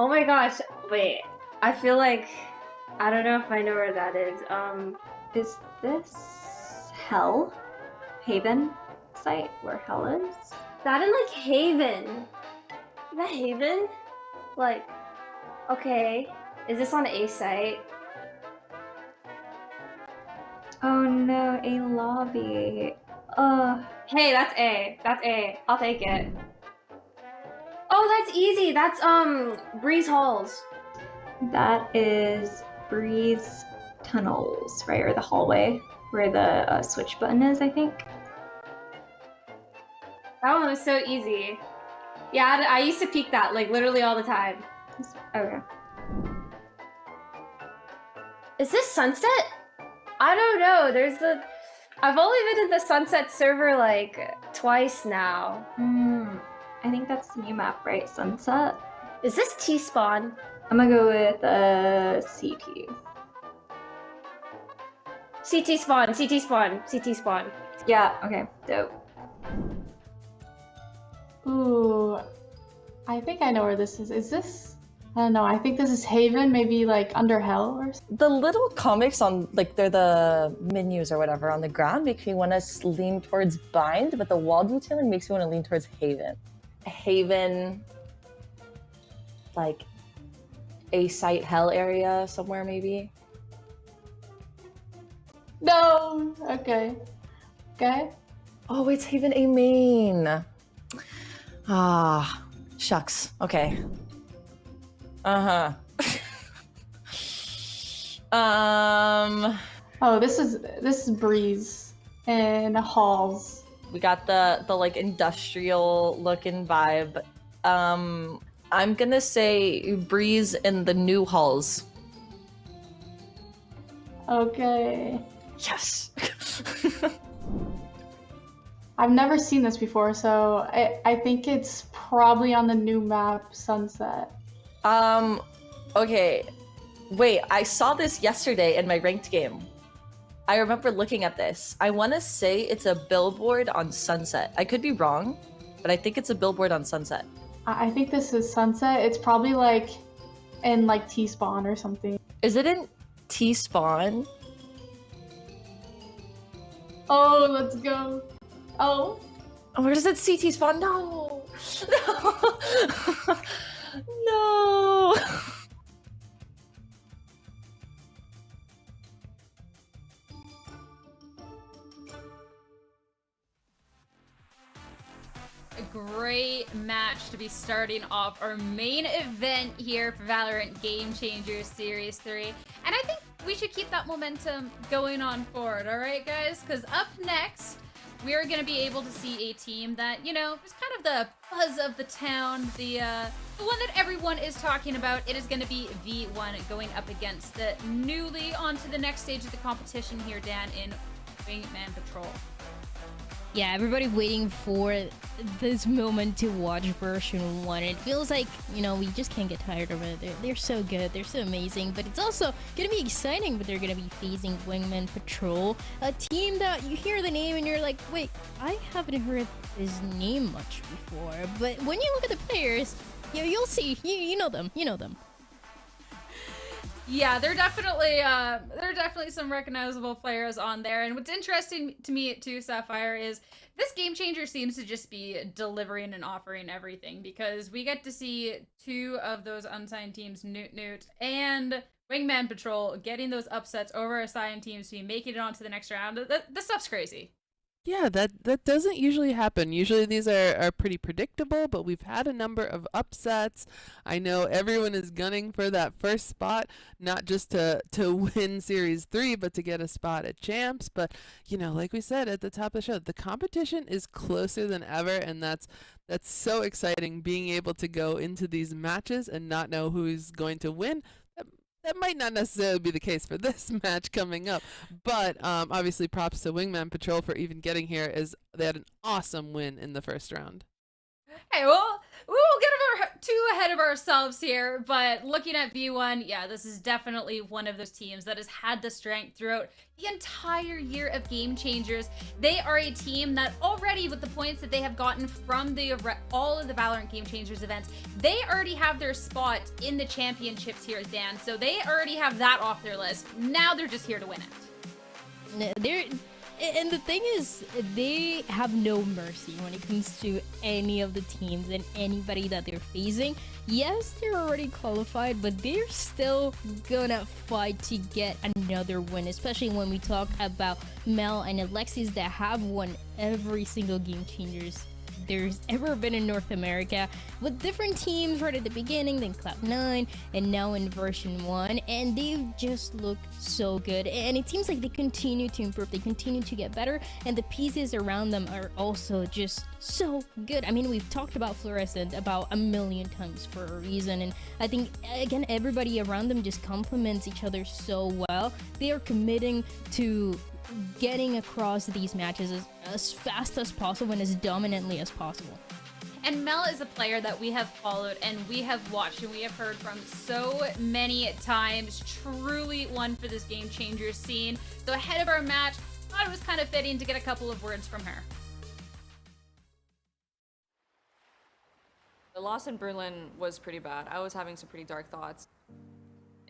Oh my gosh, wait. I feel like I don't know if I know where that is. Is this Hell? Haven site where Hell is? That in like Haven. Is that Haven? Like, okay. Is this on A site? Oh no, a lobby. Hey, that's A. That's A. I'll take it. Oh, that's easy. That's Breeze Halls. That is Breeze Tunnels, right? Or the hallway where the switch button is, I think. That one was so easy. Yeah, I used to peek that like literally all the time. Okay. Is this Sunset? I don't know. I've only been in the Sunset server like twice now. I think that's the new map, right? Sunset? Is this T-Spawn? I'm gonna go with CT. CT spawn, CT spawn, CT spawn. Yeah, okay, dope. Ooh, I think I know where this is. Is this? I don't know. I think this is Haven, maybe like under Hell or something. The little comics on, like, they're the menus or whatever on the ground make me want to lean towards Bind, but the wall detailing makes me want to lean towards Haven. Haven, like, a site Hell area somewhere maybe. No. Okay. Okay. Oh, it's Haven A main. Ah, shucks. Okay. Uh-huh. Oh, this is Breeze and Halls. We got the like industrial looking vibe. I'm gonna say Breeze in the new halls. Okay. Yes. I've never seen this before, so I think it's probably on the new map, Sunset. Okay. Wait, I saw this yesterday in my ranked game. I remember looking at this. I want to say it's a billboard on Sunset. I could be wrong, but I think it's a billboard on Sunset. I think this is Sunset. It's probably like in like T-Spawn or something. Is it in T-Spawn? Oh, let's go. Oh. Oh, where does it see T-Spawn? No! No! No! A great match to be starting off our main event here for Valorant Game Changers Series 3. And I think we should keep that momentum going on forward, alright guys? Because up next, we are going to be able to see a team that, you know, is kind of the buzz of the town, the one that everyone is talking about. It is going to be V1 going up against the newly onto the next stage of the competition here, Dan, in Wingman Patrol. Yeah, everybody waiting for this moment to watch version 1. It feels like, you know, we just can't get tired of it. They're so good, they're so amazing, but it's also gonna be exciting, but they're gonna be facing Wingman Patrol, a team that you hear the name and you're like, wait, I haven't heard his name much before. But when you look at the players, you'll see, you know them, you know them. Yeah, they're definitely some recognizable players on there. And what's interesting to me too, Sapphire, is this game changer seems to just be delivering and offering everything, because we get to see two of those unsigned teams, Newt and Wingman Patrol, getting those upsets over assigned teams to be making it onto the next round. This stuff's crazy. Yeah, that doesn't usually happen. Usually these are pretty predictable, but we've had a number of upsets. I know everyone is gunning for that first spot, not just to win Series 3, but to get a spot at Champs. But, you know, like we said at the top of the show, the competition is closer than ever, and that's so exciting, being able to go into these matches and not know who's going to win. That might not necessarily be the case for this match coming up, but obviously props to Wingman Patrol for even getting here, as they had an awesome win in the first round. Hey, well, we'll too ahead of ourselves here, but looking at V1, yeah, this is definitely one of those teams that has had the strength throughout the entire year of Game Changers. They are a team that already, with the points that they have gotten from all of the Valorant Game Changers events, they already have their spot in the championships here, Dan. So they already have that off their list. Now they're just here to win it. And the thing is, they have no mercy when it comes to any of the teams and anybody that they're facing. Yes, they're already qualified, but they're still gonna fight to get another win, especially when we talk about Mel and Alexis that have won every single Game Changers there's ever been in North America, with different teams right at the beginning, then Cloud9, and now in version 1, and they've just looked so good. And it seems like they continue to improve, they continue to get better, and the pieces around them are also just so good. I mean, we've talked about Fluorescent about 1,000,000 times for a reason, and I think, again, everybody around them just complements each other so well. They are committing to getting across these matches as fast as possible and as dominantly as possible. And Mel is a player that we have followed and we have watched and we have heard from so many times. Truly one for this Game Changer scene. So ahead of our match, thought it was kind of fitting to get a couple of words from her. The loss in Berlin was pretty bad. I was having some pretty dark thoughts.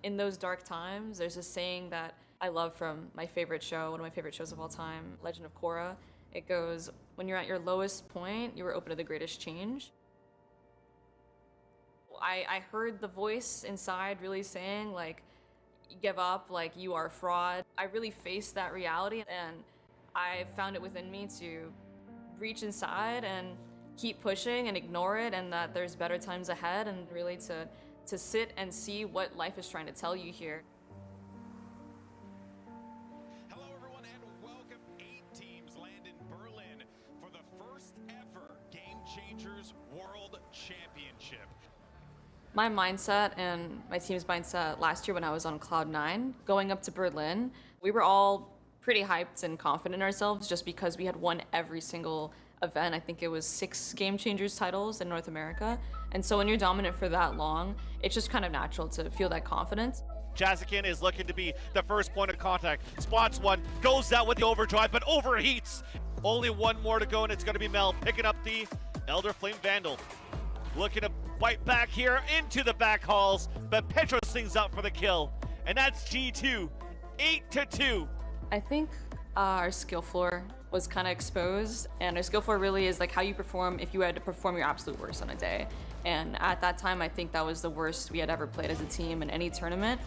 In those dark times, there's a saying that I love from my favorite show, one of my favorite shows of all time, Legend of Korra. It goes, when you're at your lowest point, you are open to the greatest change. I heard the voice inside really saying, like, give up, like, you are a fraud. I really faced that reality, and I found it within me to reach inside and keep pushing and ignore it, and that there's better times ahead, and really to sit and see what life is trying to tell you here. Hello everyone and welcome. 8 teams land in Berlin for the first ever Game Changers World Championship. My mindset and my team's mindset last year when I was on Cloud9, going up to Berlin, we were all pretty hyped and confident in ourselves just because we had won every single event. I think it was 6 Game Changers titles in North America. And so when you're dominant for that long, it's just kind of natural to feel that confidence. Jazikin is looking to be the first point of contact. Spots one, goes out with the overdrive, but overheats. Only one more to go, and it's going to be Mel picking up the Elder Flame Vandal. Looking to bite back here into the back halls, but Petro sings out for the kill. And that's G2, 8-2. I think our skill floor was kind of exposed, and our skill floor really is like how you perform if you had to perform your absolute worst on a day. And at that time, I think that was the worst we had ever played as a team in any tournament.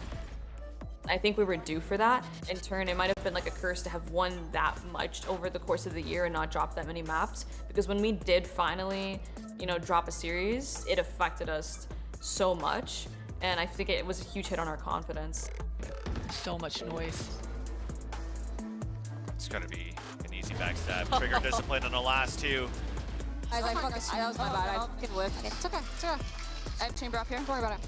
I think we were due for that. In turn, it might have been like a curse to have won that much over the course of the year and not drop that many maps, because when we did finally, you know, drop a series, it affected us so much, and I think it was a huge hit on our confidence. So much noise. It's going to be an easy backstab. Trigger discipline on the last 2. Guys, I fucking, that was my bad. I fucking whiffed. It's okay, it's okay. I have chamber up here, don't worry about it.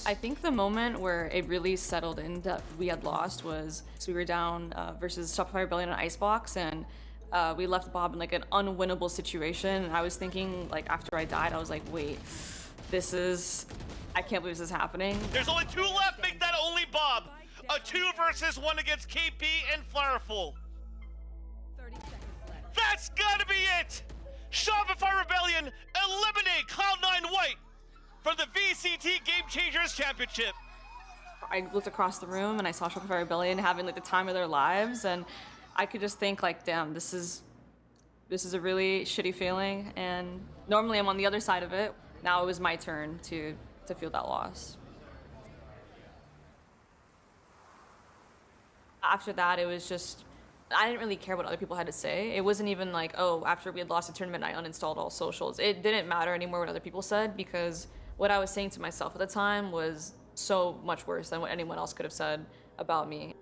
I think the moment where it really settled in that we had lost was, so we were down versus Shopify Rebellion and Icebox, and we left Bob in like an unwinnable situation. And I was thinking, like, after I died, I was like, wait, I can't believe this is happening. There's only 2 left, make that only Bob. A 2 versus 1 against KP and Flowerful. 30 seconds left. That's gotta be it! Shopify Rebellion eliminate Cloud9 White for the VCT Game Changers Championship. I looked across the room and I saw Shopify Rebellion having like the time of their lives, and I could just think like, damn, this is a really shitty feeling, and normally I'm on the other side of it. Now it was my turn to feel that loss. After that, it was just, I didn't really care what other people had to say. It wasn't even like, oh, after we had lost the tournament, I uninstalled all socials. It didn't matter anymore what other people said, because what I was saying to myself at the time was so much worse than what anyone else could have said about me.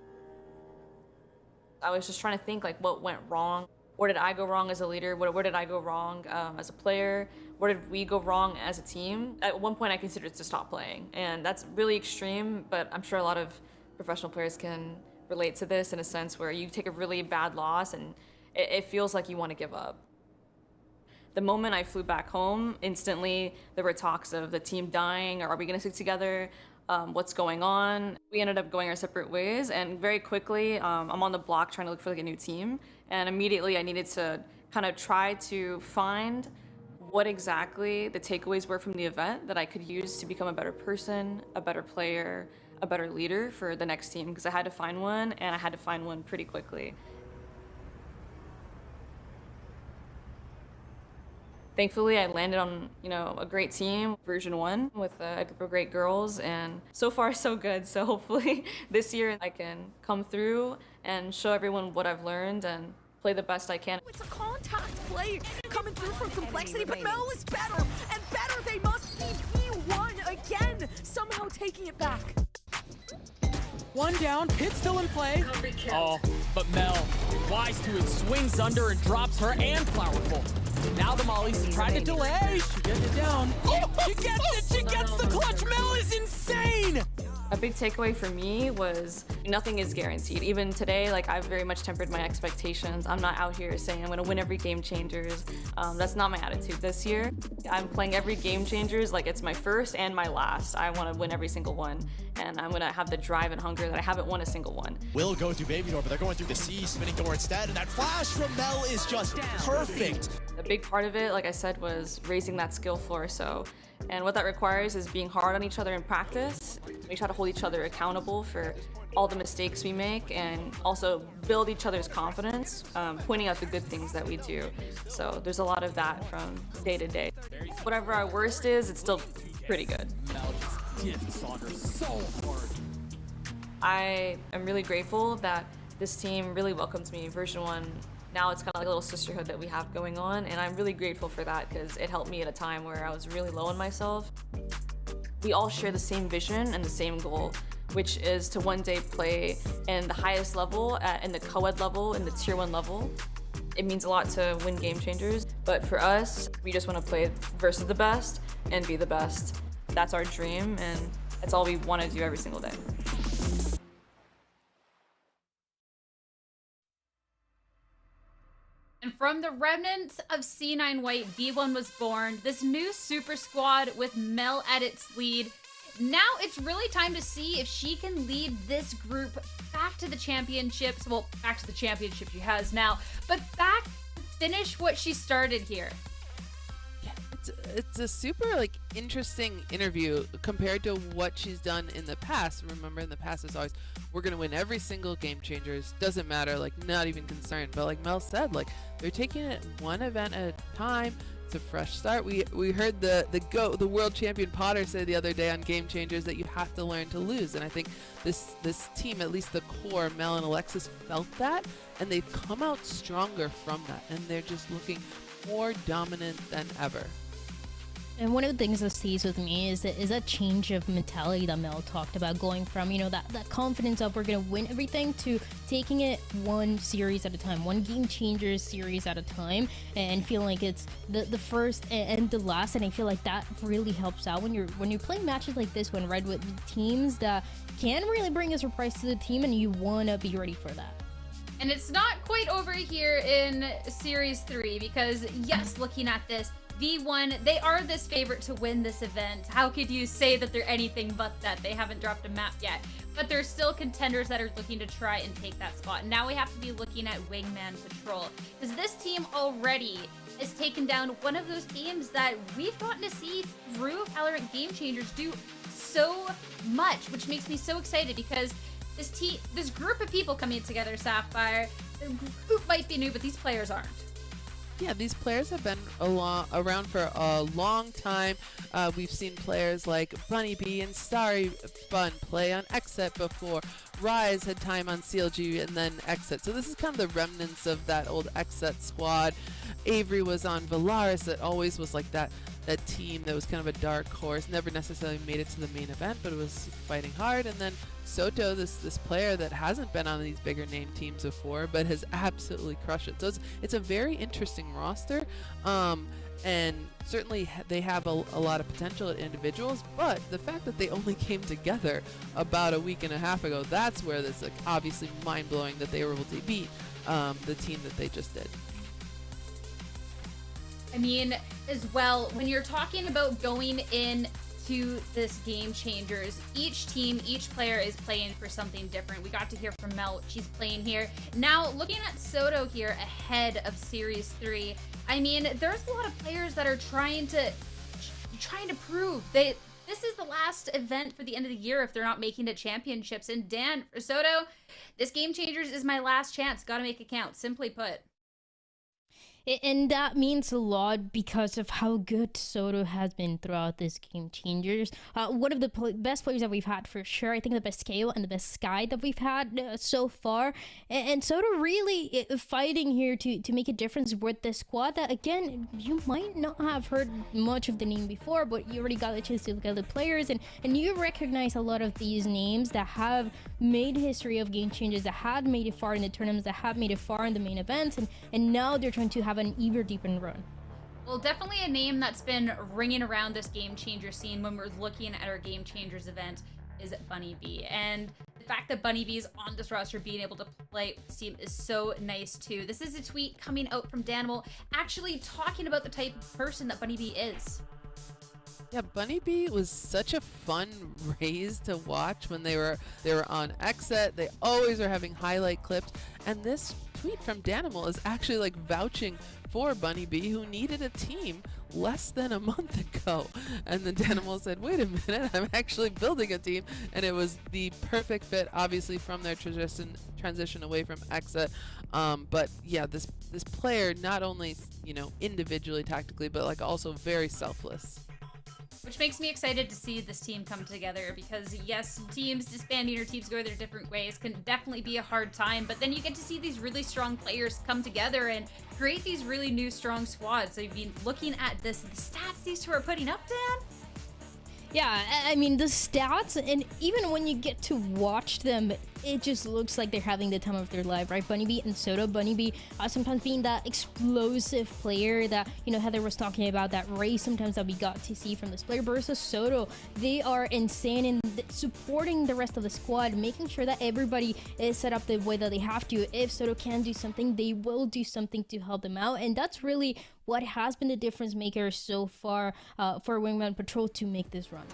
I was just trying to think like what went wrong. Where did I go wrong as a leader? Where did I go wrong as a player? Where did we go wrong as a team? At one point I considered to stop playing, and that's really extreme, but I'm sure a lot of professional players can relate to this in a sense where you take a really bad loss and it feels like you want to give up. The moment I flew back home, instantly there were talks of the team dying, or are we gonna stick together? What's going on? We ended up going our separate ways, and very quickly, I'm on the block trying to look for like a new team, and immediately I needed to kind of try to find what exactly the takeaways were from the event that I could use to become a better person, a better player, a better leader for the next team, because I had to find one, and I had to find one pretty quickly. Thankfully, I landed on, a great team, Version1, with a group of great girls, and so far so good. So hopefully this year I can come through and show everyone what I've learned and play the best I can. It's a contact play coming through from Complexity, but Mel is better, and better they must be. V1 again, somehow taking it back. One down, Pit still in play. Oh, but Mel, wise to it, swings under and drops her and Flowerful. Now the Mollies try to delay. She gets it down. Oh, she gets it! She gets the clutch! Mel is insane! A big takeaway for me was nothing is guaranteed. Even today, I've very much tempered my expectations. I'm not out here saying I'm gonna win every Game Changers. That's not my attitude this year. I'm playing every Game Changers like it's my first and my last. I wanna win every single one, and I'm gonna have the drive and hunger that I haven't won a single one. Will go through Baby Door, but they're going through the C, spinning door instead, and that flash from Mel is just perfect. A big part of it, like I said, was raising that skill floor. And what that requires is being hard on each other in practice. We try to hold each other accountable for all the mistakes we make, and also build each other's confidence, pointing out the good things that we do. So there's a lot of that from day to day. Whatever our worst is, it's still pretty good. I am really grateful that this team really welcomes me. Version1, now it's kind of like a little sisterhood that we have going on, and I'm really grateful for that because it helped me at a time where I was really low on myself. We all share the same vision and the same goal, which is to one day play in the highest level, in the co-ed level, in the tier 1 level. It means a lot to win Game Changers, but for us, we just want to play versus the best and be the best. That's our dream, and that's all we want to do every single day. And from the remnants of C9 White, V1 was born, this new super squad with Mel at its lead. Now it's really time to see if she can lead this group back to the championships. Well, back to the championship she has now, but back to finish what she started here. It's a super interesting interview compared to what she's done in the past. Remember, in the past it's always, we're gonna win every single Game Changers, doesn't matter, not even concerned. But like Mel said, they're taking it one event at a time. It's a fresh start. We heard the world champion Potter say the other day on Game Changers that you have to learn to lose, and I think this team, at least the core, Mel and Alexis, felt that, and they've come out stronger from that, and they're just looking more dominant than ever. And one of the things that stays with me is that change of mentality that Mel talked about, going from, that confidence of we're going to win everything to taking it one series at a time, one Game Changers series at a time, and feeling like it's the first and the last. And I feel like that really helps out when you're playing matches like this one, right, with teams that can really bring a surprise to the team, and you want to be ready for that. And it's not quite over here in Series 3 because, yes, looking at this, V1, they are this favorite to win this event. How could you say that they're anything but that? They haven't dropped a map yet. But there's still contenders that are looking to try and take that spot. And now we have to be looking at Wingman Patrol, because this team already has taken down one of those teams that we've gotten to see through VALORANT Game Changers do so much, which makes me so excited because this group of people coming together, Sapphire, the group might be new, but these players aren't. Yeah, these players have been around for a long time. We've seen players like Bunny Bee and Starry Fun play on Exit before. Rise had time on CLG and then Exit. So this is kind of the remnants of that old Exit squad. Avery was on Valaris. That always was like that team that was kind of a dark horse. Never necessarily made it to the main event, but it was fighting hard. And then Soto, this player that hasn't been on these bigger name teams before, but has absolutely crushed it. So it's a very interesting roster, and certainly they have a lot of potential at individuals. But the fact that they only came together about a week and a half ago, that's where this obviously mind blowing that they were able to beat the team that they just did. I mean, as well, when you're talking about going in to this Game Changers, each team, each player is playing for something different. We got to hear from Mel, she's playing here. Now, looking at Soto here ahead of Series 3, I mean, there's a lot of players that are trying to prove that this is the last event for the end of the year if they're not making it championships. And Dan, for Soto, this Game Changers is my last chance. Gotta make it count, simply put. And that means a lot because of how good Soto has been throughout this Game Changers. One of the best players that we've had for sure. I think the best scale and the best Sky that we've had so far. And Soto really fighting here to make a difference with this squad that, again, you might not have heard much of the name before, but you already got the chance to look at the players and you recognize a lot of these names that have made history of Game Changers, that had made it far in the tournaments, that have made it far in the main events, and now they're trying to have an even deepened run. Well, definitely a name that's been ringing around this Game Changer scene when we're looking at our Game Changers event is Bunny B. And the fact that Bunny B is on this roster being able to play with this team is so nice too. This is a tweet coming out from Danimal actually talking about the type of person that Bunny B is. Yeah, Bunny B was such a fun raise to watch when they were on Xset. They always are having highlight clips, and this tweet from Danimal is actually like vouching for Bunny B, who needed a team less than a month ago. And then Danimal said, wait a minute, I'm actually building a team. And it was the perfect fit, obviously, from their transition away from Xset. But yeah, this player, not only, you know, individually, tactically, but like also very selfless. Which makes me excited to see this team come together because, yes, teams disbanding or teams going their different ways can definitely be a hard time, but then you get to see these really strong players come together and create these really new strong squads. So you've been looking at the stats these two are putting up, Dan? Yeah, I mean, the stats, and even when you get to watch them, it just looks like they're having the time of their life, right? Bunny B and Soto. Bunny B sometimes being that explosive player that, you know, Heather was talking about, that race sometimes that we got to see from this player, versus Soto. They are insane in supporting the rest of the squad, making sure that everybody is set up the way that they have to. If Soto can do something, they will do something to help them out, and that's really what has been the difference maker so far for Wingman Patrol to make this run.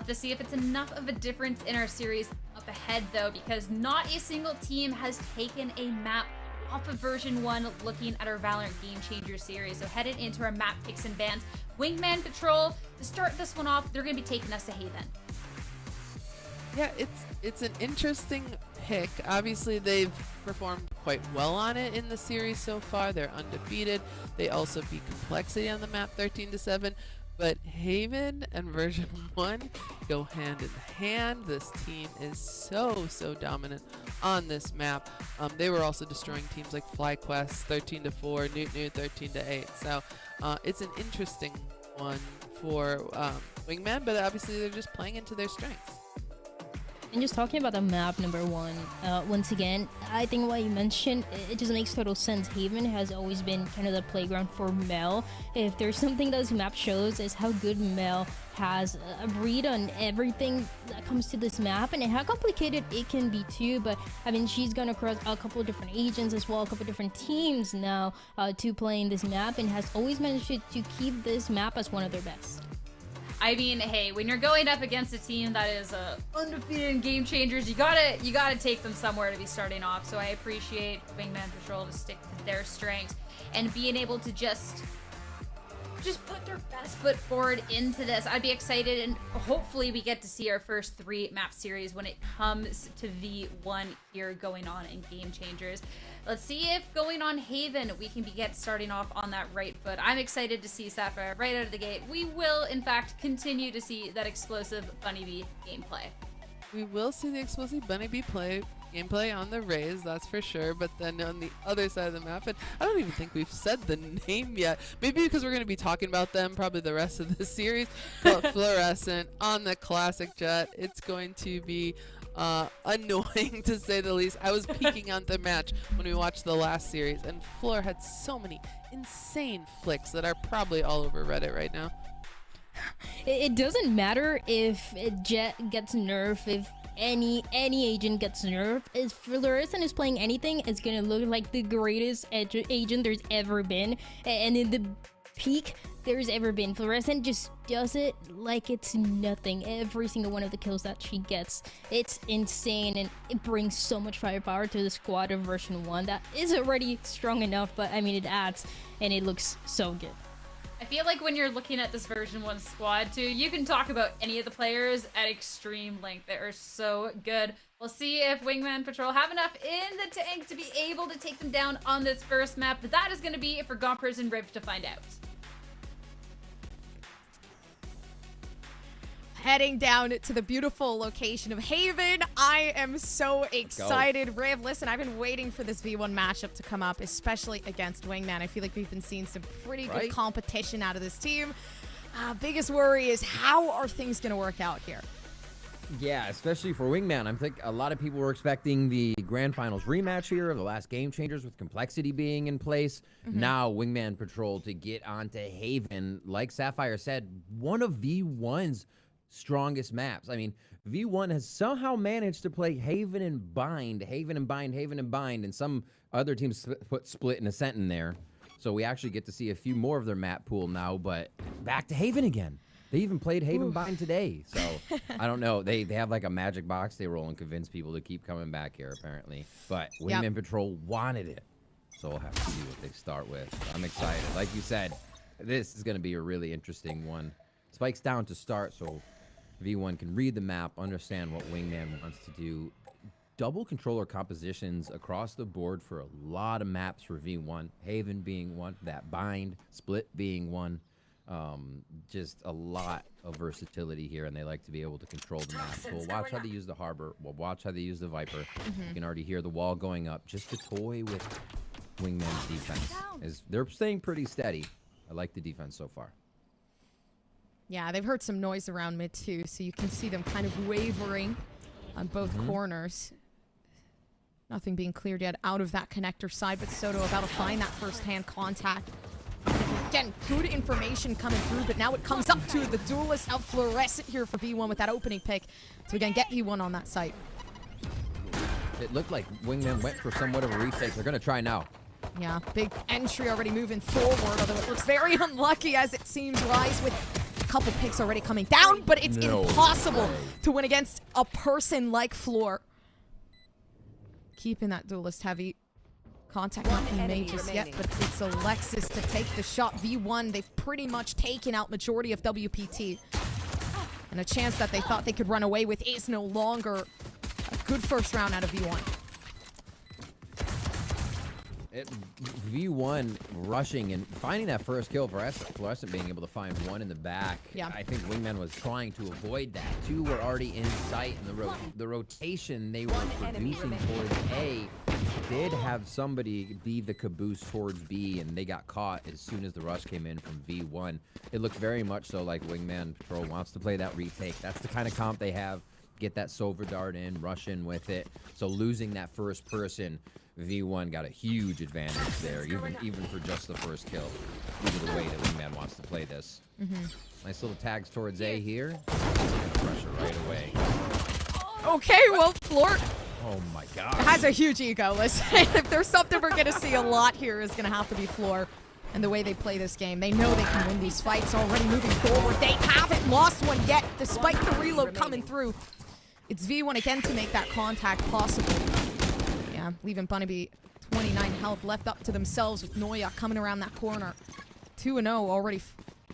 To see if it's enough of a difference in our series up ahead, though, because not a single team has taken a map off of version 1 looking at our Valorant Game Changer series. So headed into our map picks and bans, Wingman Patrol, to start this one off, they're going to be taking us to Haven. Yeah, it's an interesting pick. Obviously, they've performed quite well on it in the series so far. They're undefeated. They also beat Complexity on the map 13-7. But Haven and Version 1 go hand in hand. This team is so dominant on this map. They were also destroying teams like FlyQuest 13-4, Newt 13-8. So it's an interesting one for Wingman, but obviously they're just playing into their strengths. And just talking about the map number 1, once again, I think what you mentioned, it just makes total sense. Haven has always been kind of the playground for Mel. If there's something that this map shows, is how good Mel has a read on everything that comes to this map and how complicated it can be too. But I mean, she's gone across a couple of different agents as well, a couple of different teams now to playing this map, and has always managed to keep this map as one of their best. I mean, hey, when you're going up against a team that is undefeated in Game Changers, you gotta take them somewhere to be starting off. So I appreciate Wingman Patrol to stick to their strengths and being able to just put their best foot forward into this. I'd be excited, and hopefully we get to see our first 3 map series when it comes to V1 here going on in Game Changers. Let's see if going on Haven, we can get starting off on that right foot. I'm excited to see Sapphire right out of the gate. We will, in fact, continue to see that explosive Bunny B gameplay. We will see the explosive Bunny B gameplay on the Rays, that's for sure, but then on the other side of the map, and I don't even think we've said the name yet, maybe because we're going to be talking about them probably the rest of the series, but Fluorescent on the classic jet, it's going to be annoying to say the least. I was peeking on the match when we watched the last series, and Floor had so many insane flicks that are probably all over Reddit right now. It doesn't matter if Jet gets nerfed, if any agent gets nerfed. If Fluorescent is playing anything, it's gonna look like the greatest agent there's ever been. And in the peak there's ever been. Fluorescent just does it like it's nothing. Every single one of the kills that she gets, it's insane, and it brings so much firepower to the squad of version 1 that is already strong enough, but I mean, it adds, and it looks so good. I feel like when you're looking at this version 1 squad too, you can talk about any of the players at extreme length. They are so good. We'll see if Wingman Patrol have enough in the tank to be able to take them down on this first map, but that is going to be for Gompers and Riv to find out. Heading down to the beautiful location of Haven. I am so excited. Riv, listen, I've been waiting for this V1 matchup to come up, especially against Wingman. I feel like we've been seeing some pretty good competition out of this team. Biggest worry is how are things going to work out here? Yeah, especially for Wingman. I think a lot of people were expecting the Grand Finals rematch here of the last Game Changers with Complexity being in place. Now Wingman Patrol to get onto Haven. Like Sapphire said, one of V1's strongest maps. I mean, V1 has somehow managed to play Haven and Bind, Haven and Bind, Haven and Bind, and some other teams put Split and Ascent in there. So we actually get to see a few more of their map pool now, but back to Haven again. They even played Haven Bind today. So I don't know. They have like a magic box they roll and convince people to keep coming back here, apparently. But Wingman Patrol wanted it. So we'll have to see what they start with. I'm excited. Like you said, this is going to be a really interesting one. Spikes down to start, so V1 can read the map, understand what Wingman wants to do. Double controller compositions across the board for a lot of maps for V1. Haven being one, that Bind, Split being one. Just a lot of versatility here, and they like to be able to control the map. So we'll watch how they use the Harbor. We'll watch how they use the Viper. You can already hear the wall going up. Just to toy with Wingman's defense. They're staying pretty steady. I like the defense so far. Yeah, they've heard some noise around mid too, so you can see them kind of wavering on both corners. Nothing being cleared yet out of that connector side, but Soto about to find that first-hand contact. Again, good information coming through, but now it comes up to the duelist out Fluorescent here for V1 with that opening pick. So again, get V1 on that site. It looked like Wingman went for somewhat of a retake. They're going to try now. Yeah, big entry already moving forward, although it looks very unlucky as it seems. Rise with a couple picks already coming down, but it's impossible to win against a person like Floor. Keeping that duelist heavy. Contact not being made just yet, but it's Alexis to take the shot. V1, they've pretty much taken out majority of WPT. And a chance that they thought they could run away with is no longer. A good first round out of V1. V1 rushing and finding that first kill for Fluorescent being able to find one in the back. Yeah. I think Wingman was trying to avoid that. Two were already in sight, and the rotation they were producing towards A did have somebody be the caboose towards B, and they got caught as soon as the rush came in from V1. It looked very much so like Wingman Patrol wants to play that retake. That's the kind of comp they have. Get that Silver Dart in, rush in with it. So losing that first person, V1 got a huge advantage there, even for just the first kill, due to the way that Wingman wants to play this. Nice little tags towards A here. Pressure right away. Okay, well, Floor Oh my god. has a huge ego. Listen, if there's something we're going to see a lot here, is going to have to be Floor. And the way they play this game, they know they can win these fights. Already moving forward. They haven't lost one yet, despite the reload coming through. It's V1 again to make that contact possible. Yeah, leaving Bunnybee 29 health left up to themselves with Noya coming around that corner. 2-0 already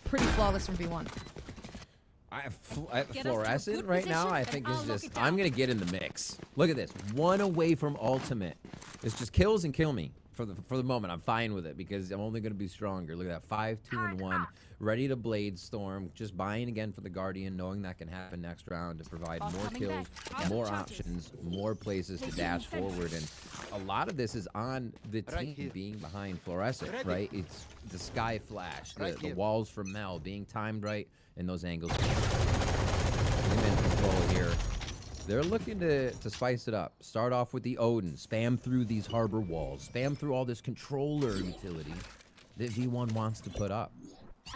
pretty flawless from V1. Fluorescent right now, I think is just, I'm going to get in the mix. Look at this. One away from ultimate. It's just kills and kill me. For the moment, I'm fine with it because I'm only going to be stronger. Look at that, 5, 2, and 1, ready to blade storm. Just buying again for the Guardian, knowing that can happen next round to provide more kills, more options, more places to dash forward. And a lot of this is on the team being behind Fluorescent, right? It's the sky flash, the walls from Mel being timed right, and those angles. In control here. They're looking to spice it up. Start off with the Odin. Spam through these harbor walls. Spam through all this controller utility that V1 wants to put up.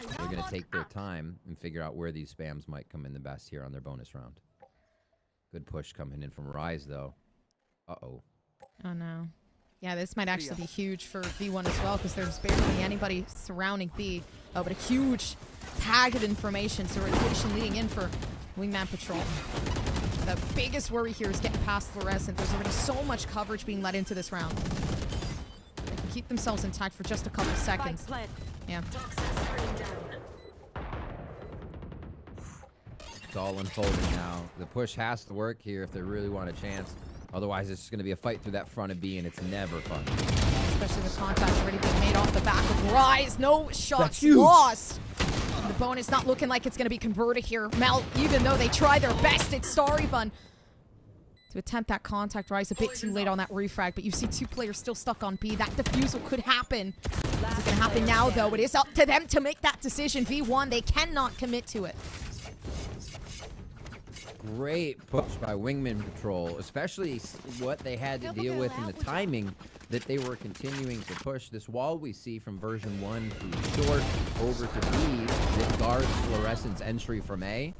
They're going to take their time and figure out where these spams might come in the best here on their bonus round. Good push coming in from Rise, though. Uh-oh. Oh, no. Yeah, this might actually be huge for V1 as well, because there's barely anybody surrounding B. Oh, but a huge tag of information, so rotation leading in for Wingman Patrol. The biggest worry here is getting past Fluorescent. There's already so much coverage being let into this round. They can keep themselves intact for just a couple seconds. Yeah. It's all unfolding now. The push has to work here if they really want a chance. Otherwise, it's just going to be a fight through that front of B, and it's never fun. Especially with contact already being made off the back of Rise. No shots lost. And the bonus not looking like it's going to be converted here. Mel, even though they try their best, it's Starry Bun to attempt that contact. Rise a bit too late on that refrag, but you see 2 players still stuck on B. That defusal could happen. Is it going to happen now, though? It is up to them to make that decision. V1, they cannot commit to it. Great push by Wingman Patrol, especially what they had to deal with in the timing that they were continuing to push. This wall we see from version 1 through short over to B that guards Fluorescent's entry from A.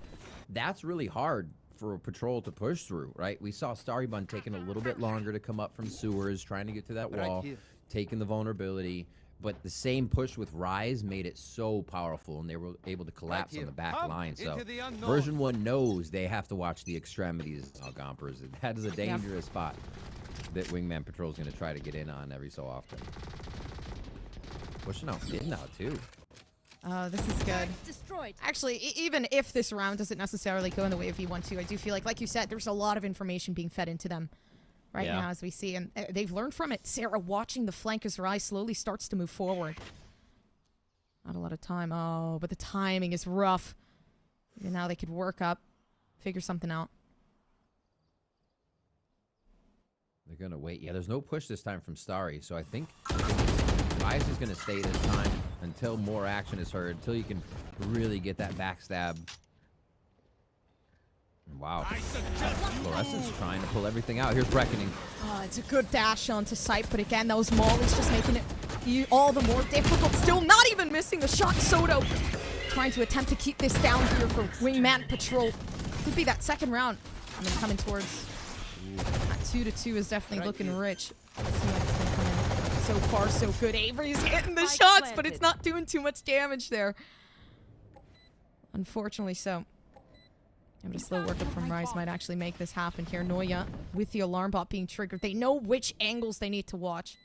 That's really hard for a Patrol to push through, right? We saw Starry Bun taking a little bit longer to come up from sewers, trying to get to that wall, taking the vulnerability. But the same push with Rise made it so powerful, and they were able to collapse on the back line. So version 1 knows they have to watch the extremities of Gompers. That is a dangerous spot that Wingman Patrol is going to try to get in on every so often. Pushing out mid now, too. Oh, this is good. Actually, even if this round doesn't necessarily go in the way of V1 too, I do feel like you said, there's a lot of information being fed into them right now, as we see, and they've learned from it. Sarah watching the flank as Rise slowly starts to move forward. Not a lot of time. Oh, but the timing is rough. And now they could work up, figure something out. They're going to wait. Yeah, there's no push this time from Starry, so I think Rise is going to stay this time until more action is heard, until you can really get that backstab. Wow. Fluorescent's trying to pull everything out. Here's Reckoning. Oh, it's a good dash onto sight, but again, those mollies just making it all the more difficult. Still not even missing the shot. Soto trying to attempt to keep this down here for Wingman Patrol. Could be that second round. I mean, coming towards that 2-2 is definitely looking rich. Let's see what it's gonna come in. So far, so good. Avery's hitting the shots, but it's not doing too much damage there. Unfortunately so. But a slow workup from Rise might actually make this happen here. Noya, with the alarm bot being triggered, they know which angles they need to watch.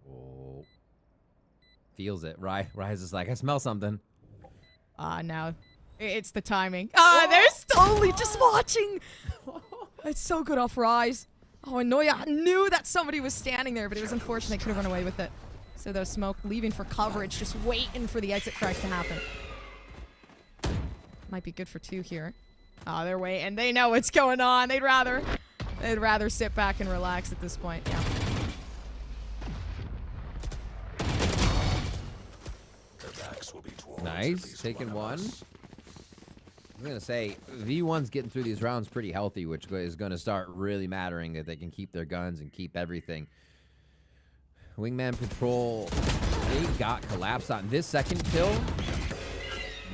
Oh. Feels it. Rise is like, I smell something. Now it's the timing. They're totally just watching. It's so good off Rise. Oh, and Noya knew that somebody was standing there, but it was unfortunate they could have run away with it. So those smoke leaving for coverage, just waiting for the exit frag to happen. Might be good for 2 here. Oh, they're waiting. They know what's going on. They'd rather sit back and relax at this point. Yeah. Nice. Taking one. I'm going to say, V1's getting through these rounds pretty healthy, which is going to start really mattering that they can keep their guns and keep everything. Wingman Patrol, they got collapsed on this second kill.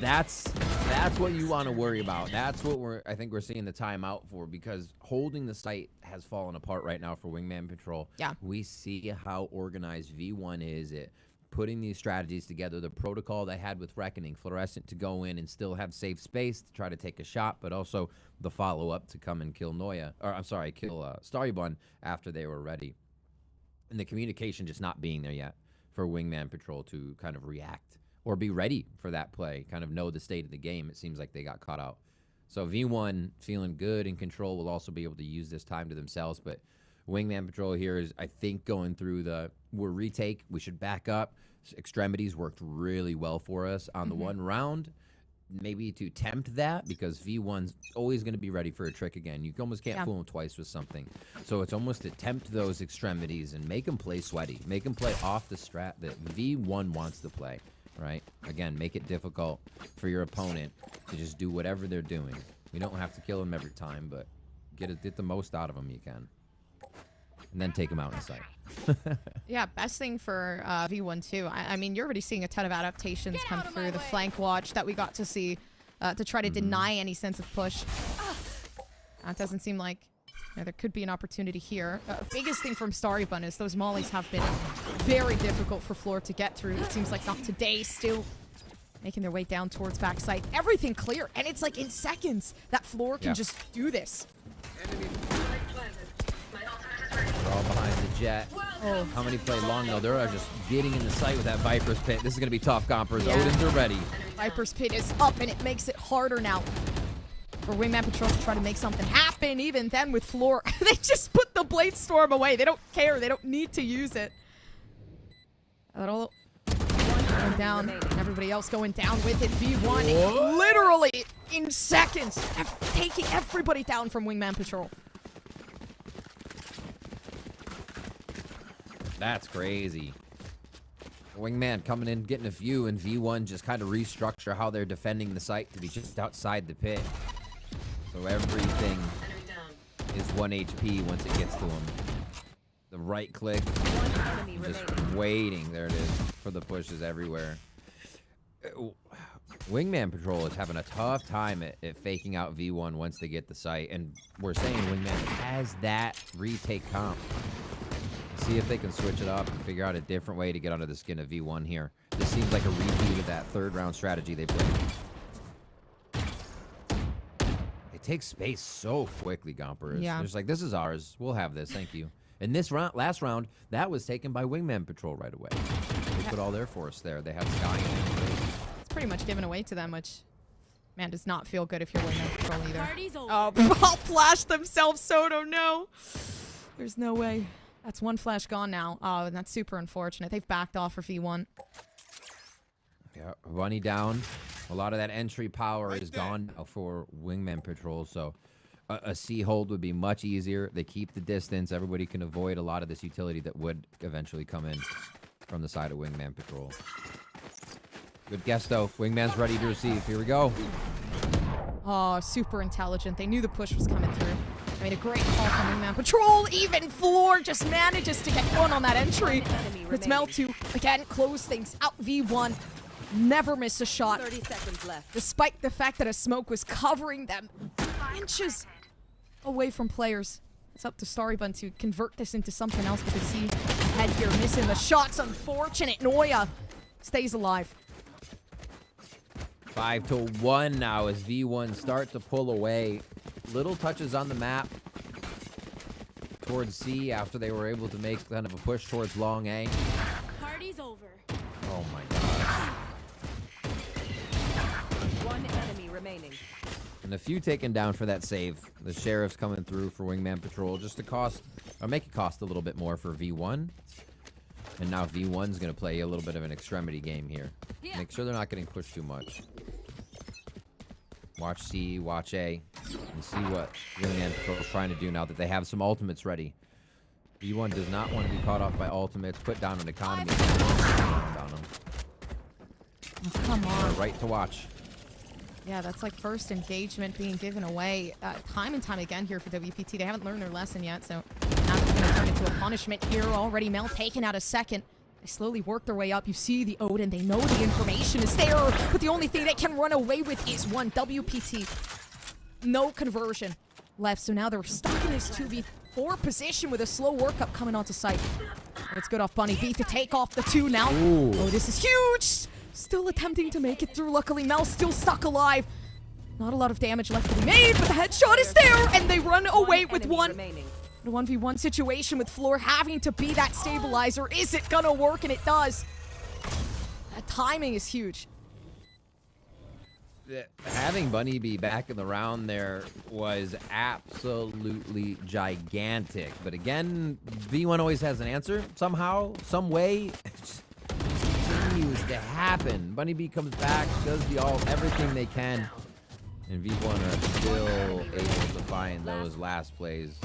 That's what you want to worry about. That's what I think we're seeing the timeout for, because holding the site has fallen apart right now for Wingman Patrol. Yeah. We see how organized V1 is at putting these strategies together. The protocol they had with Reckoning, Fluorescent to go in and still have safe space to try to take a shot, but also the follow-up to come and kill Noya, or I'm sorry, kill Starry Bun after they were ready. And the communication just not being there yet for Wingman Patrol to kind of react or be ready for that play, kind of know the state of the game. It seems like they got caught out. So V1 feeling good in control will also be able to use this time to themselves. But Wingman Patrol here is, I think, going through we're retake. We should back up. Extremities worked really well for us on the one round. Maybe to tempt that, because V1's always going to be ready for a trick again. You almost can't fool them twice with something. So it's almost to tempt those extremities and make them play sweaty. Make them play off the strat that V1 wants to play, right? Again, make it difficult for your opponent to just do whatever they're doing. You don't have to kill them every time, but get the most out of them you can. And then take them out in sight. Yeah, best thing for V1 too. I mean, you're already seeing a ton of adaptations come through. The flank watch that we got to see to try to deny any sense of push. That doesn't seem like there could be an opportunity here. Biggest thing from Starry Bun is those mollies have been very difficult for Floor to get through. It seems like not today, still making their way down towards backside. Everything clear, and it's like in seconds that Floor can just do this. They're all behind the jet. Oh. How many play long though? They're just getting in the sight with that Viper's Pit. This is gonna be tough, Gompers. Odins are ready. Viper's Pit is up, and it makes it harder now for Wingman Patrol to try to make something happen. Even then with Floor, they just put the Blade Storm away. They don't care. They don't need to use it. Going down, and everybody else going down with it. V1 literally in seconds, taking everybody down from Wingman Patrol. That's crazy. Wingman coming in, getting a few, and V1 just kind of restructure how they're defending the site to be just outside the pit. So everything is 1 HP once it gets to him. The right click, just waiting. There it is for the pushes everywhere. Wingman Patrol is having a tough time at faking out V1 once they get the site, and we're saying Wingman has that retake comp. See if they can switch it up and figure out a different way to get under the skin of V1 here. This seems like a repeat of that third round strategy they played. They take space so quickly, Gompers. Yeah. They're just like, this is ours. We'll have this. Thank you. And this round, last round, that was taken by Wingman Patrol right away. They put all their force there. They had Sky in it. It's pretty much given away to them, which, man, does not feel good if you're Wingman Patrol either. Party's over. Oh, all flashed themselves, Soto, no. There's no way. That's one flash gone now. Oh, and that's super unfortunate. They've backed off for V1. Yeah, Bunny down. A lot of that entry power is gone now for Wingman Patrol, so a C hold would be much easier. They keep the distance. Everybody can avoid a lot of this utility that would eventually come in from the side of Wingman Patrol. Good guess, though. Wingman's ready to receive. Here we go. Oh, super intelligent. They knew the push was coming through. I made a great call from Wingman Patrol. Even Floor just manages to get one on that entry. It's Mel to, again, close things out. V1 never miss a shot. 30 seconds left. Despite the fact that a smoke was covering them inches away from players. It's up to Starry Bun to convert this into something else, but they see ahead here missing the shots. Unfortunate. Noya stays alive. 5-1 now as V1 start to pull away. Little touches on the map towards C after they were able to make kind of a push towards long A. Party's over. Oh my god. One enemy remaining. And a few taken down for that save. The Sheriff's coming through for Wingman Patrol just to cost, or make it cost a little bit more for V1. And now V1's going to play a little bit of an extremity game here. Make sure they're not getting pushed too much. Watch C, watch A, and see what Wingman Patrol is trying to do now that they have some ultimates ready. V1 does not want to be caught off by ultimates. Put down an economy. Oh, come on. Right to watch. Yeah, that's like first engagement being given away time and time again here for WPT. They haven't learned their lesson yet, so now it's going to turn into a punishment here. Already Mel taken out a second. They slowly work their way up. You see the Odin. They know the information is there, but the only thing they can run away with is one WPT. No conversion left, so now they're stuck in this 2v4 position with a slow workup coming onto site. But it's good off Bunny B to take off the 2 now. Ooh. Oh, this is huge! Still attempting to make it through. Luckily, Mel's still stuck alive. Not a lot of damage left to be made, but the headshot is there, and they run away with one. The 1v1 situation with Floor having to be that stabilizer. Is it gonna work? And it does. That timing is huge. Having Bunny be back in the round there was absolutely gigantic. But again, V1 always has an answer. Somehow, some way, it just continues to happen. Bunny B comes back, does everything they can. And V1 are still able to find those last plays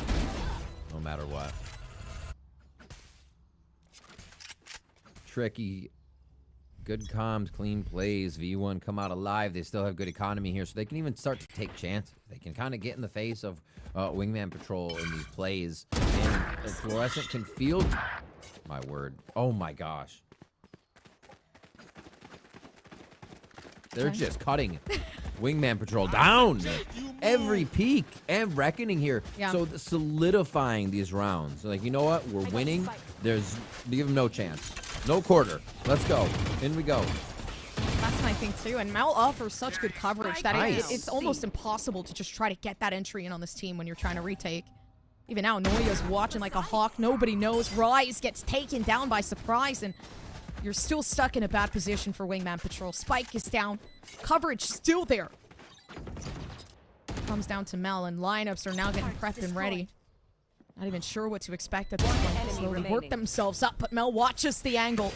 no matter what. Tricky. Good comms, clean plays. V1 come out alive. They still have good economy here, so they can even start to take chances. They can kind of get in the face of Wingman Patrol in these plays. And Fluorescent can field... My word. Oh my gosh. They're just cutting Wingman Patrol down every peak and reckoning here. Yeah. So solidifying these rounds. Like, you know what? We're winning. Give them no chance. No quarter. Let's go. In we go. That's my thing too. And Mel offers such good coverage that it's almost impossible to just try to get that entry in on this team when you're trying to retake. Even now, Noya's watching like a hawk. Nobody knows. Rise gets taken down by surprise, and you're still stuck in a bad position for Wingman Patrol. Spike is down. Coverage still there. Comes down to Mel, and lineups are now getting prepped and ready. Not even sure what to expect at this point. Slowly work themselves up, but Mel watches the angle.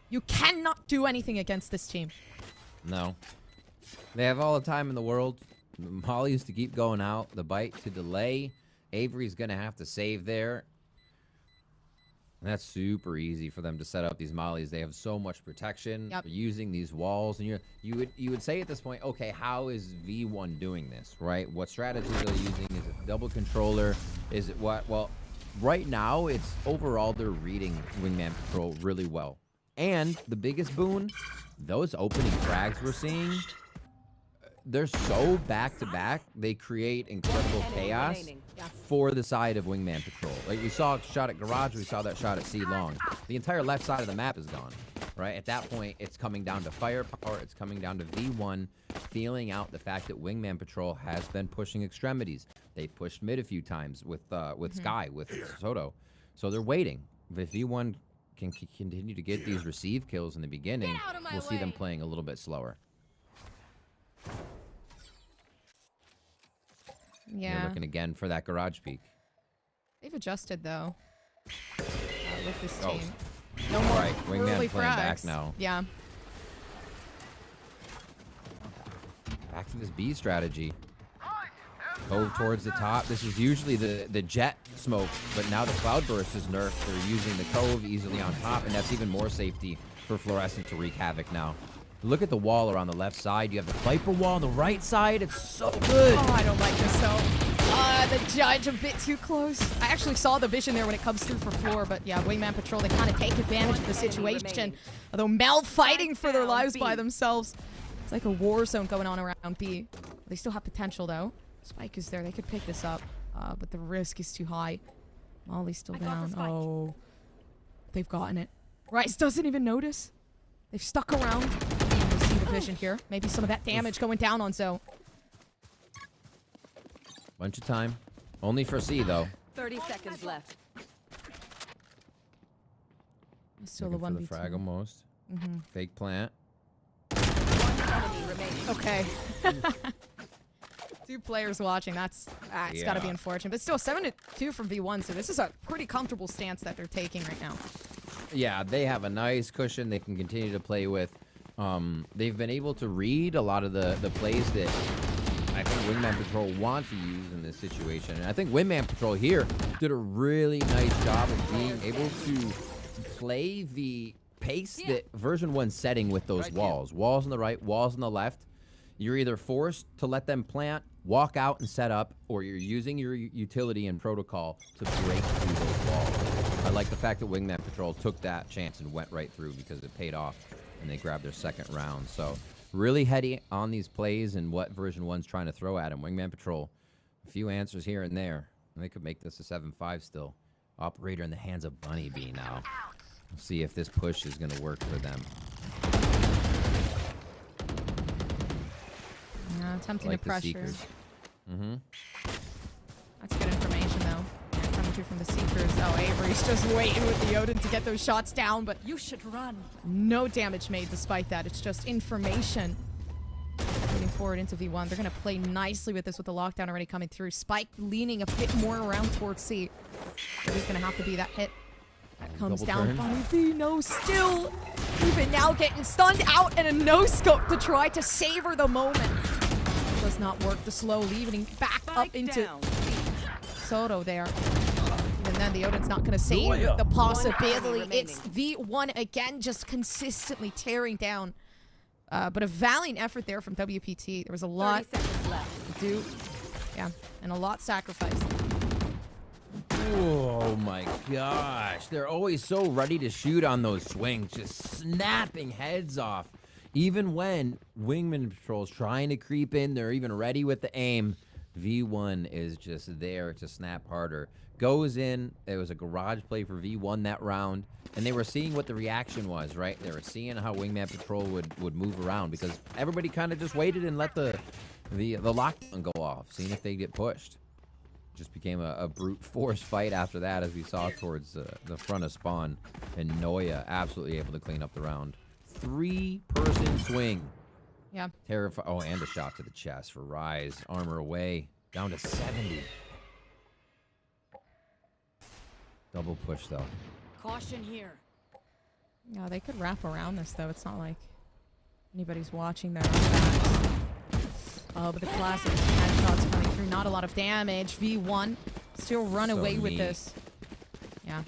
You cannot do anything against this team. No. They have all the time in the world. Molly's to keep going out. The bite to delay. Avery's going to have to save there. And that's super easy for them to set up these mollies. They have so much protection. Yep. They're using these walls, and you would say at this point, okay, how is V1 doing this, right? What strategies are they using? Is it double controller? Is it what? Well, right now, it's overall they're reading Wingman Patrol really well. And the biggest boon, those opening frags we're seeing, they're so back-to-back, they create incredible chaos for the side of Wingman Patrol. Like, we saw a shot at Garage, we saw that shot at C Long. The entire left side of the map is gone, right? At that point, it's coming down to firepower, it's coming down to V1, feeling out the fact that Wingman Patrol has been pushing extremities. They pushed mid a few times with Sky, with Soto. So they're waiting. If V1 can continue to get these receive kills in the beginning, we'll see them playing a little bit slower. Yeah. You're looking again for that garage peak. They've adjusted though. With this Oh, team. No more right. Wingman early playing frags. back now. Yeah. Back to this B strategy. Cove towards the top. This is usually the jet smoke, but now the cloudburst is nerfed. They're using the cove easily on top, and that's even more safety for Fluorescent to wreak havoc now. Look at the wall around the left side. You have the Viper wall on the right side. It's so good. Oh, I don't like this though. The judge a bit too close. I actually saw the vision there when it comes through for Floor, but yeah, Wingman Patrol, they kind of take advantage of the situation. Although Mel fighting for their lives by themselves. It's like a war zone going on around B. They still have potential though. Spike is there. They could pick this up, but the risk is too high. Molly's still down. Oh, they've gotten it. Rice doesn't even notice. They've stuck around. You see the vision here. Maybe some of that damage going down on Zoe. Bunch of time. Only for C, though. 30 seconds left. Still a Looking for 1v2. the frag almost. Fake plant. Okay. 2 players watching. It's got to be unfortunate. But still, 7-2 from V1, so this is a pretty comfortable stance that they're taking right now. Yeah, they have a nice cushion they can continue to play with. They've been able to read a lot of the plays that I think Wingman Patrol want to use in this situation. And I think Wingman Patrol here did a really nice job of being able to play the pace that Version 1's setting with those walls. Walls on the right, walls on the left. You're either forced to let them plant, walk out and set up, or you're using your utility and protocol to break through those walls. I like the fact that Wingman Patrol took that chance and went right through because it paid off and they grabbed their second round. So really heady on these plays and what Version 1's trying to throw at him. Wingman Patrol, a few answers here and there. And they could make this a 7-5 still. Operator in the hands of Bunny B now. We'll see if this push is going to work for them. Attempting like to pressure. Seekers. That's good information, though. Yeah, coming through from the Seekers. Oh, Avery's just waiting with the Odin to get those shots down, but You should run. no damage made despite that. It's just information. Moving forward into V1. They're going to play nicely with this with the lockdown already coming through. Spike leaning a bit more around towards C. There's going to have to be that hit. That comes Double down. turn. Bunny B, no, still. Even now getting stunned out and a no-scope to try to savor the moment. Does not work. The slow leaving back up into Soto there. And then the Odin's not going to save the possibility. It's V1 again, just consistently tearing down. But a valiant effort there from WPT. There was a lot to do. Yeah, and a lot sacrificed. Oh my gosh. They're always so ready to shoot on those swings, just snapping heads off. Even when Wingman Patrol's trying to creep in, they're even ready with the aim. V1 is just there to snap harder. Goes in. It was a garage play for V1 that round. And they were seeing what the reaction was, right? They were seeing how Wingman Patrol would move around because everybody kind of just waited and let the lockdown go off, seeing if they get pushed. Just became a brute force fight after that, as we saw towards the front of spawn. And Noya absolutely able to clean up the round. 3-person swing. Yeah. Terrifying. Oh, and a shot to the chest for Rise. Armor away. Down to 70. Double push, though. Caution here. No, they could wrap around this, though. It's not like anybody's watching their own backs. Oh, but the classic headshots coming through. Not a lot of damage. V1 still run away with this. Yeah.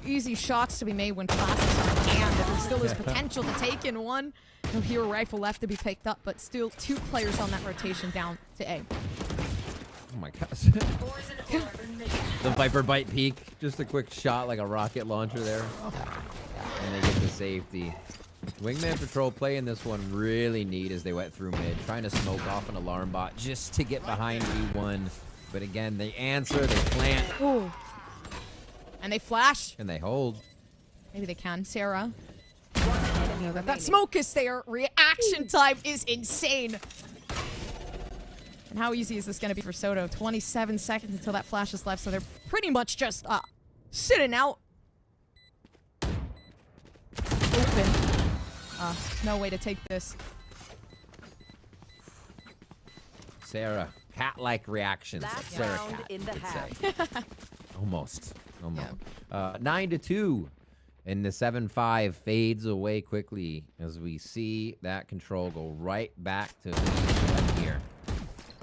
Easy shots to be made when classics are in hand. But there still is potential to take in one. No hero rifle left to be picked up, but still 2 players on that rotation down to A. Oh my gosh. The Viper Bite peek. Just a quick shot like a rocket launcher there. And they get the safety. Wingman Patrol playing this one really neat as they went through mid, trying to smoke off an alarm bot just to get behind V1. But again, they answer, they plant. Ooh. And they flash. And they hold. Maybe they can. Sarah. You know that smoke is there. Reaction time is insane. And how easy is this going to be for Soto? 27 seconds until that flash is left, so they're pretty much just sitting out. Open. No way to take this. Sarah, cat-like reactions. Last Sarah round Cat in the would half. say. Almost. 9-2. And the 7-5 fades away quickly as we see that control go right back to here.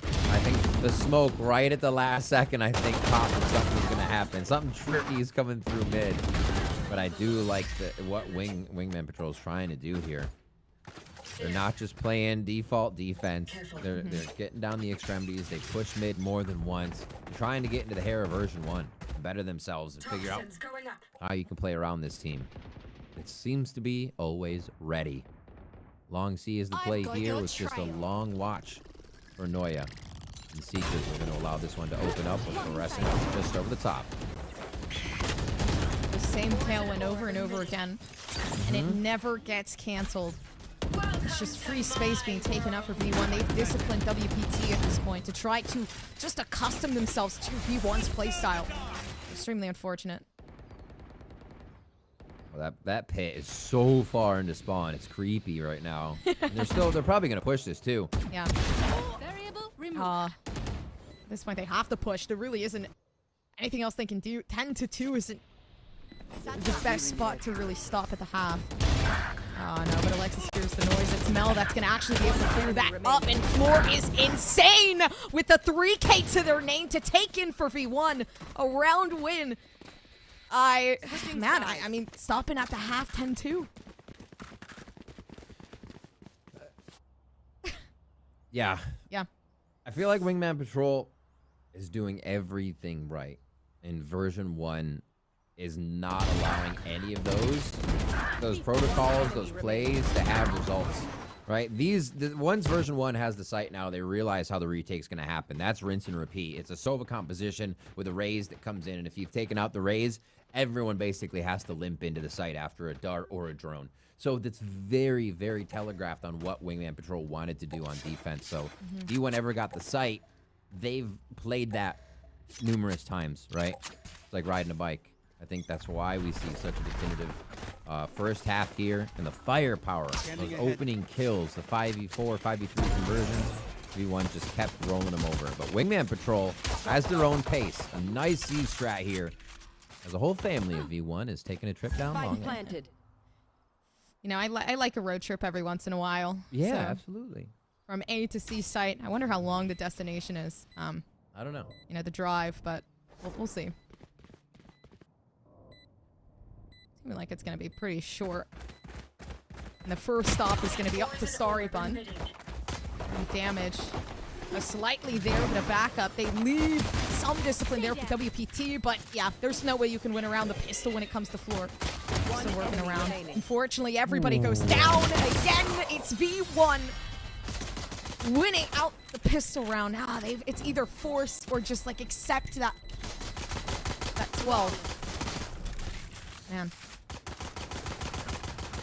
I think the smoke right at the last second, I think something was going to happen. Something tricky is coming through mid. But I do like what Wingman Patrol is trying to do here. They're not just playing default defense. They're getting down the extremities. They push mid more than once. They're trying to get into the hair of Version1. Better themselves and figure out how you can play around this team. It seems to be always ready. Long C is the play here with just a long watch for Noya. And Seekers are going to allow this one to open up with Fluorescent just over the top. The same tailwind over and over again. And it never gets canceled. It's just free space being taken up for V1. They've disciplined WPT at this point to try to just accustom themselves to V1's playstyle. Extremely unfortunate. Well, that pit is so far into spawn. It's creepy right now. And they're probably going to push this too. Yeah. At this point, they have to push. There really isn't anything else they can do. 10-2 isn't the best spot to really stop at the half. Oh no, but Alexis hears the noise. It's Mel that's going to actually be able to clear that up, and Floor is insane with the 3K to their name to take in for V1. A round win. I mean, stopping at the half 10-2. Yeah. Yeah. I feel like Wingman Patrol is doing everything right, and Version1 is not allowing any of those protocols, those plays to have results, right? Once Version1 has the site now, they realize how the retake's going to happen. That's rinse and repeat. It's a Sova composition with a raise that comes in, and if you've taken out the raise, everyone basically has to limp into the site after a dart or a drone. So that's very, very telegraphed on what Wingman Patrol wanted to do on defense. So if V1 ever got the site, they've played that numerous times, right? It's like riding a bike. I think that's why we see such a definitive first half here. And the firepower, those opening kills, the 5v4, 5v3 conversions, V1 just kept rolling them over. But Wingman Patrol has their own pace. A nice C strat here. As a whole family of V1 is taking a trip down long. You know, I like a road trip every once in a while. Yeah, so absolutely. From A to C site. I wonder how long the destination is. I don't know. You know, the drive, but we'll see. Seeming like it's going to be pretty short. And the first stop is going to be up to Starry Bun. And damage. Slightly there, but a backup. They leave some discipline there for WPT, but yeah, there's no way you can win around the pistol when it comes to floor. Still working around. Unfortunately, everybody goes down. Again, it's V1 winning out the pistol round. It's either force or just like accept that 12. Man.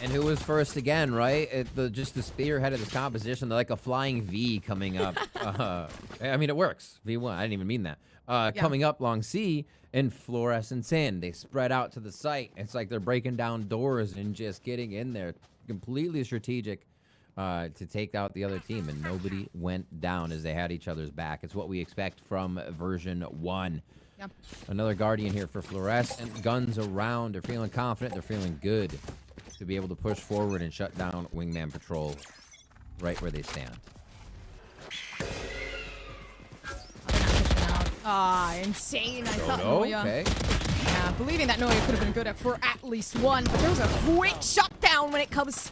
And who was first again, right? Just the spearhead of this composition. They're like a flying V coming up. I mean, it works. V1. I didn't even mean that. Coming up long C and fluorescence in. They spread out to the site. It's like they're breaking down doors and just getting in there. Completely strategic to take out the other team. And nobody went down as they had each other's back. It's what we expect from version 1. Yep. Another Guardian here for fluorescent. Guns around. They're feeling confident. They're feeling good to be able to push forward and shut down Wingman Patrol right where they stand. Insane. I thought Noya. Okay. Yeah, believing that Noya could have been good for at least one, but there was a quick shutdown when it comes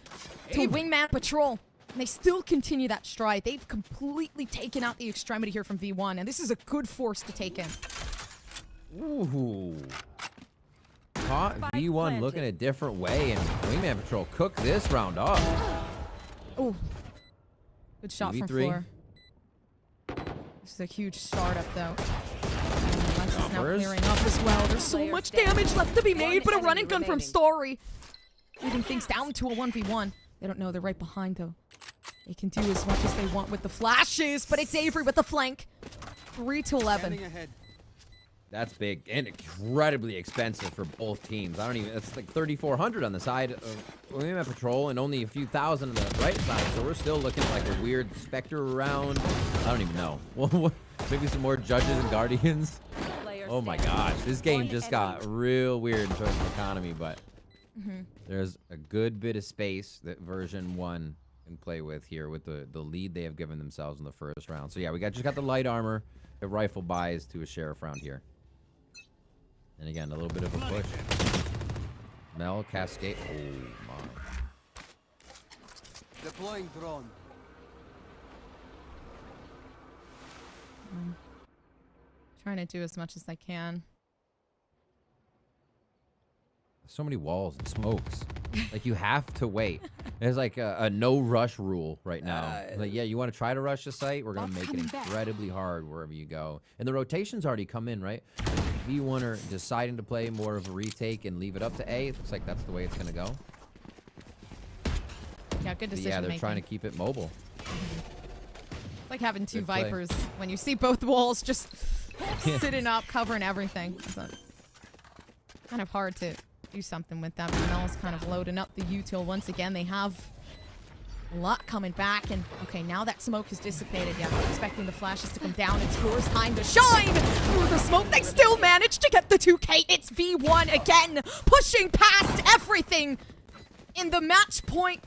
to Wingman Patrol. And they still continue that stride. They've completely taken out the extremity here from V1, and this is a good force to take in. Ooh. Caught V1 looking a different way, and Wingman Patrol cooked this round up. Oh. Good shot from Floor. This is a huge startup, though. Lex is now clearing up as well. There's so much damage left to be made, but a run and gun from Story. Leading things down to a 1v1. They don't know they're right behind, though. They can do as much as they want with the flashes, but it's Avery with the flank. 3-11. That's big and incredibly expensive for both teams. It's like 3,400 on the side of Wingman Patrol and only a few thousand on the right side. So we're still looking like a weird Spectre round. I don't even know. Maybe some more Judges and Guardians. Oh my gosh. This game just got real weird in terms of economy, but there's a good bit of space that version 1 can play with here with the lead they have given themselves in the first round. So yeah, we just got the light armor, the rifle buys to a sheriff round here. And again, a little bit of a push. Mel, Cascade. Oh my. Deploying drone. Trying to do as much as I can. So many walls and smokes. Like, you have to wait. There's like a no rush rule right now. Like, yeah, you want to try to rush the site? We're going to make it incredibly hard wherever you go. And the rotations already come in, right? V1 are deciding to play more of a retake and leave it up to A. It looks like that's the way it's going to go. Yeah, good decision. Yeah, they're trying to keep it mobile. It's like having two Vipers when you see both walls just sitting up, covering everything. It's kind of hard to do something with that. But Mel's kind of loading up the util once again. They have a lot coming back, and okay, now that smoke is dissipated. Yeah, I'm expecting the flashes to come down. It's Floor's time to shine through the smoke. They still managed to get the 2K. It's V1 again, pushing past everything in the match point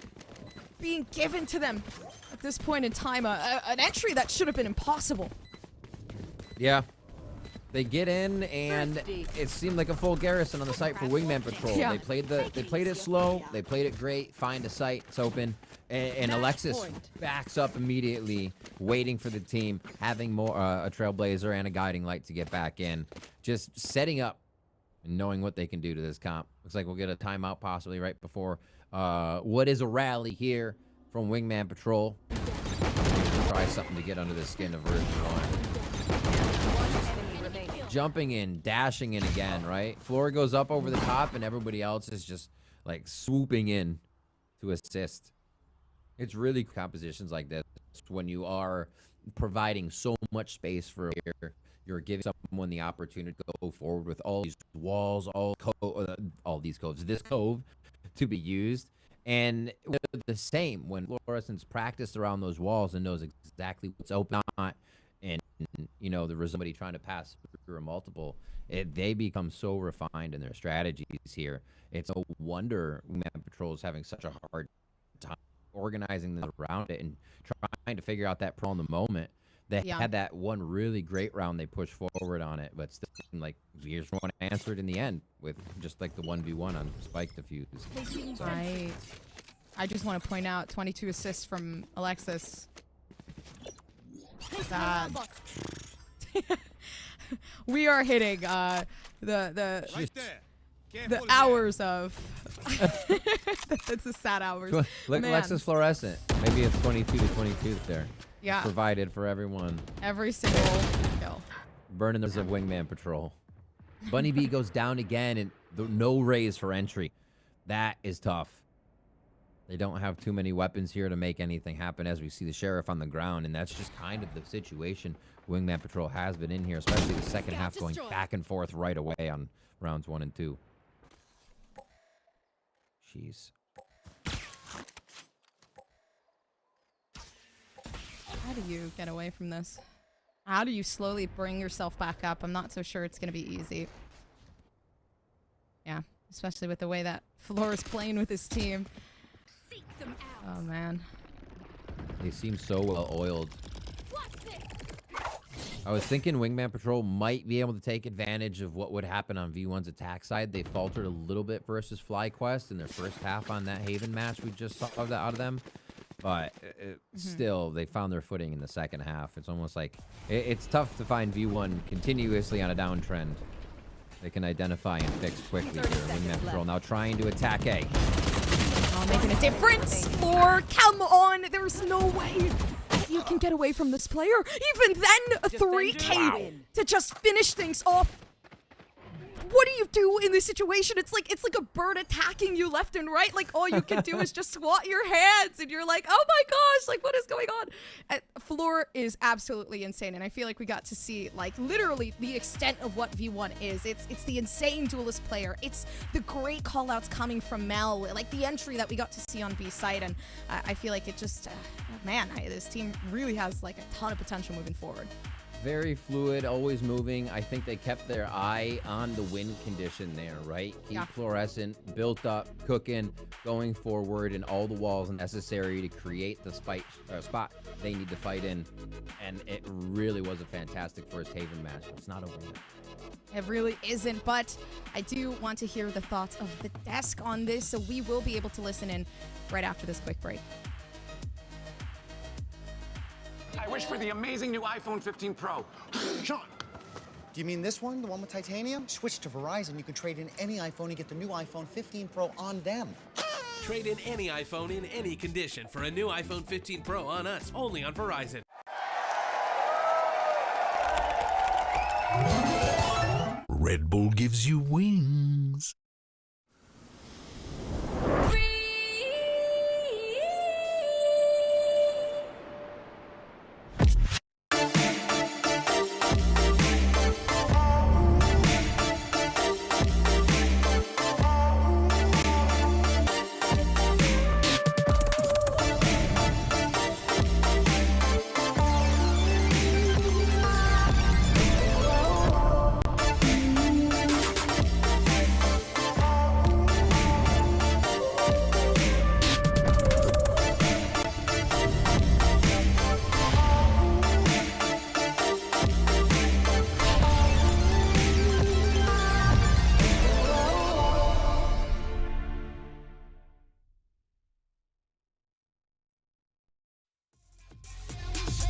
being given to them at this point in time. An entry that should have been impossible. Yeah. They get in, and it seemed like a full garrison on the site for Wingman Patrol. Yeah. They played it slow. They played it great. Find a site. It's open. And Alexis backs up immediately, waiting for the team, having more a Trailblazer and a Guiding Light to get back in. Just setting up and knowing what they can do to this comp. Looks like we'll get a timeout possibly right before what is a rally here from Wingman Patrol. Try something to get under the skin of Version 1. Jumping in, dashing in again, right? Floor goes up over the top, and everybody else is just like swooping in to assist. It's really compositions like this when you are providing so much space for a player. You're giving someone the opportunity to go forward with all these walls, all these coves, this cove to be used. And the same when fluorescence practiced around those walls and knows exactly what's open or not. And, you know, there was somebody trying to pass through a multiple. They become so refined in their strategies here. It's no wonder Wingman Patrol is having such a hard time organizing them around it and trying to figure out that pro in the moment. They had that one really great round they pushed forward on it, but still, like, Version1 answered in the end with just like the 1v1 on Spike Defuse. I just want to point out 22 assists from Alexis. we are hitting the hours of. It's the sad hours. Look, Man. Lexus fluorescent. Maybe it's 22 to 22 there. Yeah. Provided for everyone. Every single kill. Burning the of Wingman Patrol. Bunny Bee goes down again, and no raise for entry. That is tough. They don't have too many weapons here to make anything happen as we see the Sheriff on the ground, and that's just kind of the situation Wingman Patrol has been in here, especially the second half going back and forth right away on rounds 1 and 2. Jeez. How do you get away from this? How do you slowly bring yourself back up? I'm not so sure it's going to be easy. Yeah, especially with the way that Floor is playing with his team. Oh, man. They seem so well oiled. I was thinking Wingman Patrol might be able to take advantage of what would happen on V1's attack side. They faltered a little bit versus FlyQuest in their first half on that Haven match we just saw that out of them. But still, they found their footing in the second half. It's almost like it's tough to find V1 continuously on a downtrend. They can identify and fix quickly here. Wingman Patrol now trying to attack A. Oh, making a difference. Floor, come on. There's no way you can get away from this player. Even then, a 3K to just finish things off. What do you do in this situation? It's like a bird attacking you left and right. Like, all you can do is just swat your hands, and you're like, oh my gosh, like, what is going on? Floor is absolutely insane, and I feel like we got to see, like, literally the extent of what V1 is. It's the insane duelist player. It's the great callouts coming from Mel, like the entry that we got to see on B site, and I feel like it just, man, this team really has, like, a ton of potential moving forward. Very fluid, always moving. I think they kept their eye on the win condition there, right? Keep fluorescent, built up, cooking, going forward, and all the walls necessary to create the spot they need to fight in. And it really was a fantastic first Haven match. It's not over yet. It really isn't, but I do want to hear the thoughts of the desk on this, so we will be able to listen in right after this quick break. I wish for the amazing new iPhone 15 Pro. Sean, do you mean this one, the one with titanium? Switch to Verizon. You can trade in any iPhone and get the new iPhone 15 Pro on them. Trade in any iPhone in any condition for a new iPhone 15 Pro on us, only on Verizon. Red Bull gives you wings.